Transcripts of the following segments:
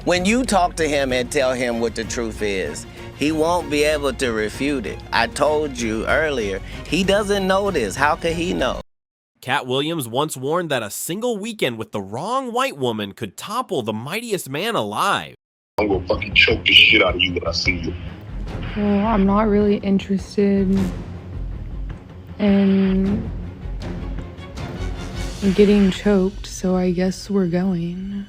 when you talk to him and tell him what the truth is, he won't be able to refute it. I told you earlier, he doesn't know this. How could he know? Katt Williams once warned that a single weekend with the wrong white woman could topple the mightiest man alive. I'm gonna fucking choke the shit out of you when I see you. Well, I'm not really interested in getting choked, so I guess we're going.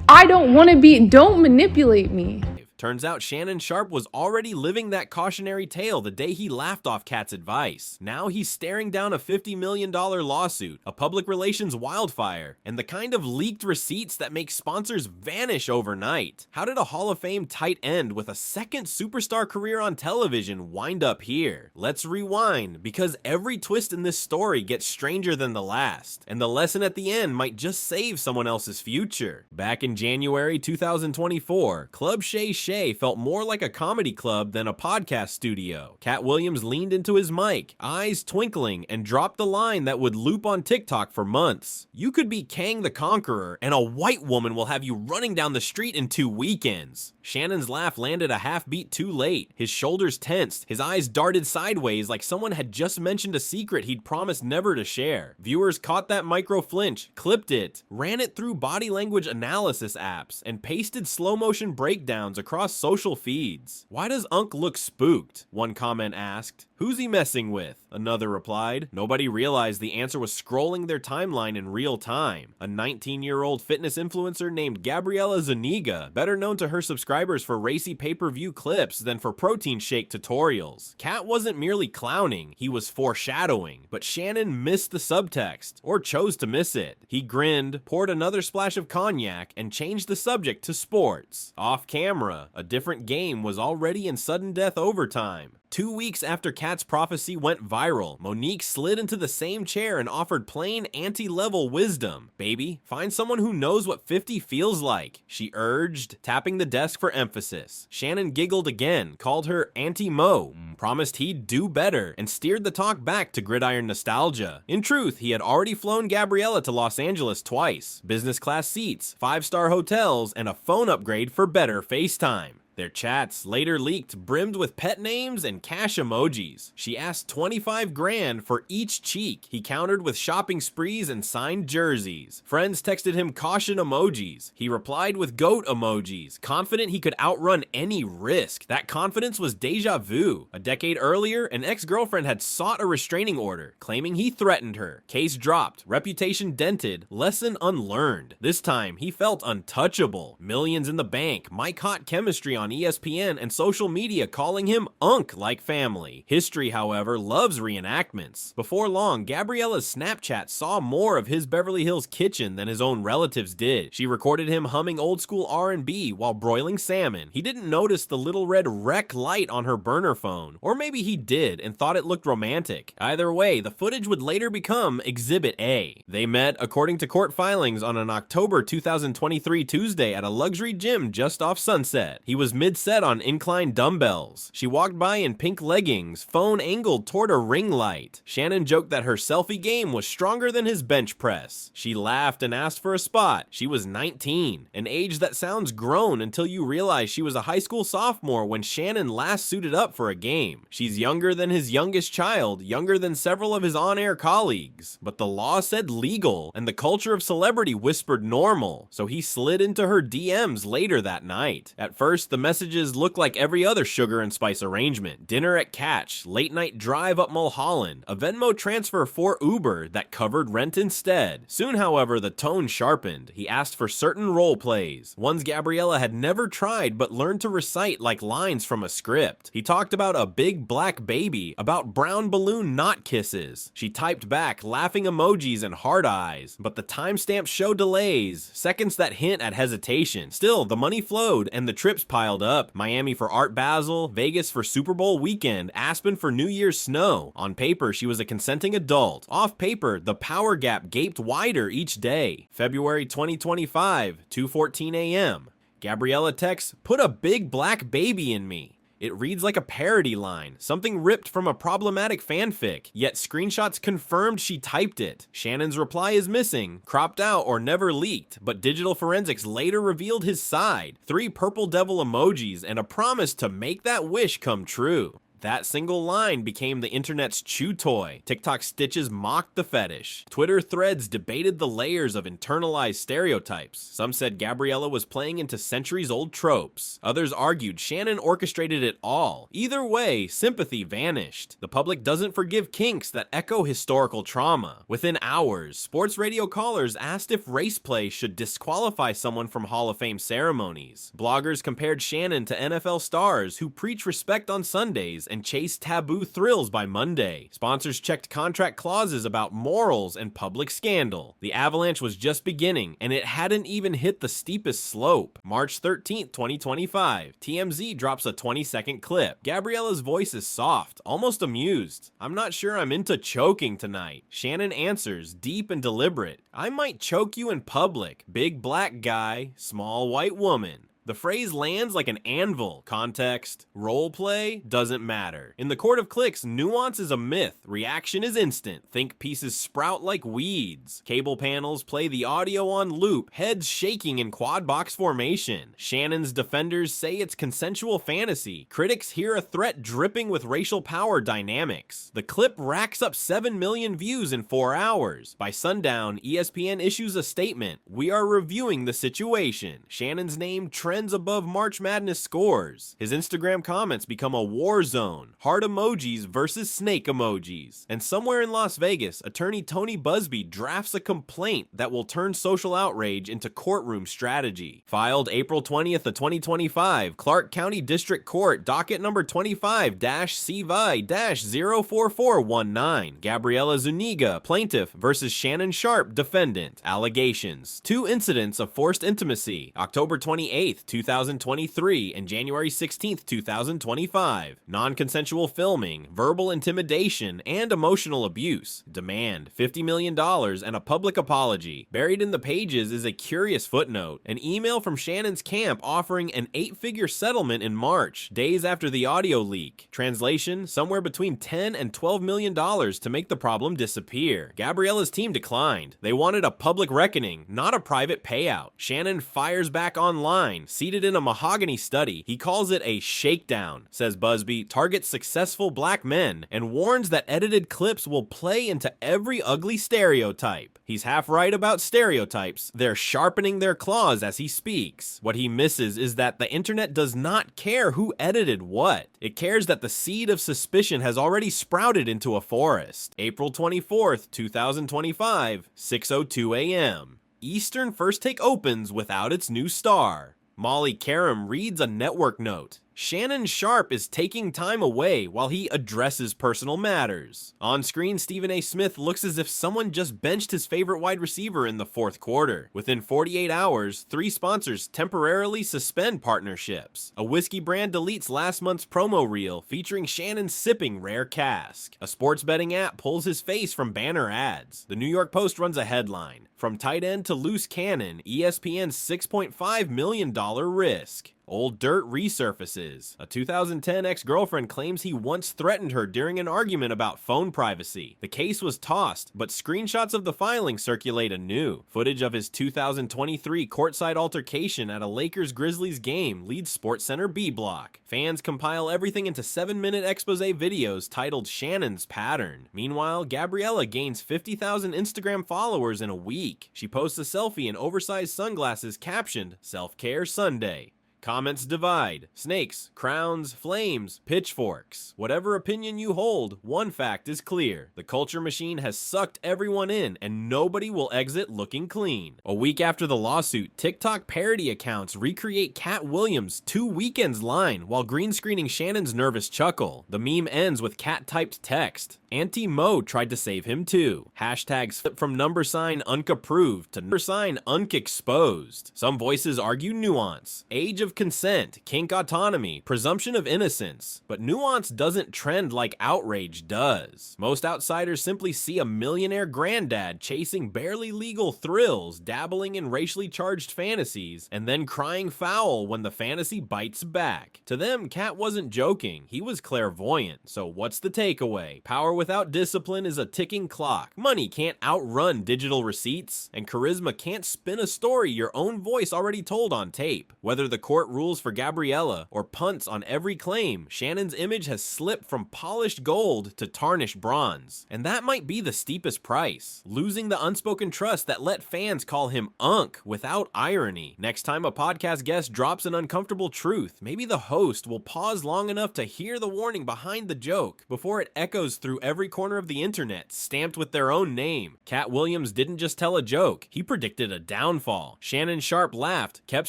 I don't want to be, don't manipulate me. Turns out Shannon Sharpe was already living that cautionary tale the day he laughed off Katt's advice. Now he's staring down a $50 million lawsuit, a public relations wildfire, and the kind of leaked receipts that make sponsors vanish overnight. How did a Hall of Fame tight end with a second superstar career on television wind up here? Let's rewind, because every twist in this story gets stranger than the last, and the lesson at the end might just save someone else's future. Back in January 2024, Club Shay felt more like a comedy club than a podcast studio. Katt Williams leaned into his mic, eyes twinkling, and dropped the line that would loop on TikTok for months. You could be Kang the Conqueror, and a white woman will have you running down the street in 2 weekends. Shannon's laugh landed a half beat too late. His shoulders tensed, his eyes darted sideways like someone had just mentioned a secret he'd promised never to share. Viewers caught that micro flinch, clipped it, ran it through body language analysis apps, and pasted slow motion breakdowns across social feeds. Why does Unc look spooked? One comment asked. Who's he messing with? Another replied. Nobody realized the answer was scrolling their timeline in real time. A 19-year-old fitness influencer named Gabriella Zuniga, better known to her subscribers for racy pay-per-view clips than for protein shake tutorials. Katt wasn't merely clowning, he was foreshadowing, but Shannon missed the subtext, or chose to miss it. He grinned, poured another splash of cognac, and changed the subject to sports. Off camera, a different game was already in sudden death overtime. 2 weeks after Katt's prophecy went viral, Monique slid into the same chair and offered plain anti-level wisdom. Baby, find someone who knows what 50 feels like, she urged, tapping the desk for emphasis. Shannon giggled again, called her Auntie Mo, promised he'd do better, and steered the talk back to gridiron nostalgia. In truth, he had already flown Gabriella to Los Angeles twice, business class seats, 5-star hotels, and a phone upgrade for better FaceTime. Their chats, later leaked, brimmed with pet names and cash emojis. She asked 25 grand for each cheek. He countered with shopping sprees and signed jerseys. Friends texted him caution emojis. He replied with goat emojis, confident he could outrun any risk. That confidence was deja vu. A decade earlier, an ex-girlfriend had sought a restraining order, claiming he threatened her. Case dropped, reputation dented, lesson unlearned. This time, he felt untouchable. Millions in the bank, mic hot chemistry on ESPN, and social media calling him Unc like family. History, however, loves reenactments. Before long, Gabriella's Snapchat saw more of his Beverly Hills kitchen than his own relatives did. She recorded him humming old school R&B while broiling salmon. He didn't notice the little red rec light on her burner phone. Or maybe he did and thought it looked romantic. Either way, the footage would later become Exhibit A. They met, according to court filings, on an October 2023 Tuesday at a luxury gym just off Sunset. He was mid-set on inclined dumbbells. She walked by in pink leggings, phone angled toward a ring light. Shannon joked that her selfie game was stronger than his bench press. She laughed and asked for a spot. She was 19, an age that sounds grown until you realize she was a high school sophomore when Shannon last suited up for a game. She's younger than his youngest child, younger than several of his on-air colleagues. But the law said legal, and the culture of celebrity whispered normal, so he slid into her DMs later that night. At first, the messages look like every other sugar and spice arrangement. Dinner at Catch, late night drive up Mulholland, a Venmo transfer for Uber that covered rent instead. Soon, however, the tone sharpened. He asked for certain role plays, ones Gabriella had never tried but learned to recite like lines from a script. He talked about a big black baby, about brown balloon knot kisses. She typed back laughing emojis and heart eyes, but the timestamps show delays, seconds that hint at hesitation. Still, the money flowed and the trips piled up. Miami for Art Basel, Vegas for Super Bowl weekend, Aspen for New Year's snow. On paper, she was a consenting adult. Off paper, the power gap gaped wider each day. February 2025, 2:14 a.m. Gabriella texts, "Put a big black baby in me." It reads like a parody line, something ripped from a problematic fanfic, yet screenshots confirmed she typed it. Shannon's reply is missing, cropped out, or never leaked, but digital forensics later revealed his side, 3 purple devil emojis, and a promise to make that wish come true. That single line became the internet's chew toy. TikTok stitches mocked the fetish. Twitter threads debated the layers of internalized stereotypes. Some said Gabriella was playing into centuries-old tropes. Others argued Shannon orchestrated it all. Either way, sympathy vanished. The public doesn't forgive kinks that echo historical trauma. Within hours, sports radio callers asked if race play should disqualify someone from Hall of Fame ceremonies. Bloggers compared Shannon to NFL stars who preach respect on Sundays and chase taboo thrills by Monday. Sponsors checked contract clauses about morals and public scandal. The avalanche was just beginning, and it hadn't even hit the steepest slope. March 13th, 2025, TMZ drops a 20-second clip. Gabriella's voice is soft, almost amused. "I'm not sure I'm into choking tonight." Shannon answers, deep and deliberate, "I might choke you in public. Big black guy, small white woman." The phrase lands like an anvil. Context, role play, doesn't matter. In the court of clicks, nuance is a myth. Reaction is instant. Think pieces sprout like weeds. Cable panels play the audio on loop, heads shaking in quad box formation. Shannon's defenders say it's consensual fantasy. Critics hear a threat dripping with racial power dynamics. The clip racks up 7 million views in 4 hours. By sundown, ESPN issues a statement. "We are reviewing the situation." Shannon's name trends above March Madness scores. His Instagram comments become a war zone. Heart emojis versus snake emojis. And somewhere in Las Vegas, attorney Tony Busby drafts a complaint that will turn social outrage into courtroom strategy. Filed April 20th of 2025, Clark County District Court, docket number 25-CVI-04419. Gabriella Zuniga, plaintiff, versus Shannon Sharpe, defendant. Allegations: 2 incidents of forced intimacy, October 28th, 2023 and January 16th, 2025. Non-consensual filming, verbal intimidation, and emotional abuse. Demand $50 million and a public apology. Buried in the pages is a curious footnote, an email from Shannon's camp offering an 8-figure settlement in March, days after the audio leak. Translation: somewhere between $10 and $12 million to make the problem disappear. Gabriella's team declined. They wanted a public reckoning, not a private payout. Shannon fires back online, seated in a mahogany study. He calls it a shakedown, says Busby, targets successful black men, and warns that edited clips will play into every ugly stereotype. He's half right about stereotypes. They're sharpening their claws as he speaks. What he misses is that the internet does not care who edited what. It cares that the seed of suspicion has already sprouted into a forest. April 24th, 2025, 6:02 a.m. Eastern First Take opens without its new star. Molly Karam reads a network note. Shannon Sharpe is taking time away while he addresses personal matters. On screen, Stephen A. Smith looks as if someone just benched his favorite wide receiver in the 4th quarter. Within 48 hours, 3 sponsors temporarily suspend partnerships. A whiskey brand deletes last month's promo reel featuring Shannon sipping rare cask. A sports betting app pulls his face from banner ads. The New York Post runs a headline: "From tight end to loose cannon, ESPN's $6.5 million risk." Old dirt resurfaces. A 2010 ex-girlfriend claims he once threatened her during an argument about phone privacy. The case was tossed, but screenshots of the filing circulate anew. Footage of his 2023 courtside altercation at a Lakers-Grizzlies game leads SportsCenter B block. Fans compile everything into 7-minute expose videos titled Shannon's Pattern. Meanwhile, Gabriella gains 50,000 Instagram followers in a week. She posts a selfie in oversized sunglasses captioned "Self-Care Sunday." Comments divide. Snakes, crowns, flames, pitchforks. Whatever opinion you hold, one fact is clear. The culture machine has sucked everyone in, and nobody will exit looking clean. A week after the lawsuit, TikTok parody accounts recreate Katt Williams' 2 weekends line while green screening Shannon's nervous chuckle. The meme ends with Katt typed text. Auntie Mo tried to save him too. Hashtags flip from $UNC approved to $UNC exposed. Some voices argue nuance. Age of consent, kink autonomy, presumption of innocence. But nuance doesn't trend like outrage does. Most outsiders simply see a millionaire granddad chasing barely legal thrills, dabbling in racially charged fantasies, and then crying foul when the fantasy bites back. To them, Katt wasn't joking, he was clairvoyant. So what's the takeaway? Power without discipline is a ticking clock. Money can't outrun digital receipts, and charisma can't spin a story your own voice already told on tape. Whether the court rules for Gabriella or punts on every claim, Shannon's image has slipped from polished gold to tarnished bronze. And that might be the steepest price, losing the unspoken trust that let fans call him Unk without irony. Next time a podcast guest drops an uncomfortable truth, maybe the host will pause long enough to hear the warning behind the joke before it echoes through every corner of the internet, stamped with their own name. Katt Williams didn't just tell a joke, he predicted a downfall. Shannon Sharpe laughed, kept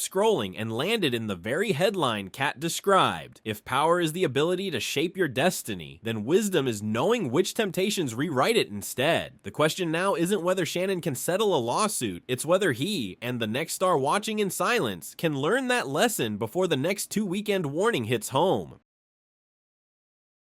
scrolling, and landed in the very headline Katt described. If power is the ability to shape your destiny, then wisdom is knowing which temptations rewrite it instead. The question now isn't whether Shannon can settle a lawsuit, it's whether he, and the next star watching in silence, can learn that lesson before the next 2-weekend warning hits home.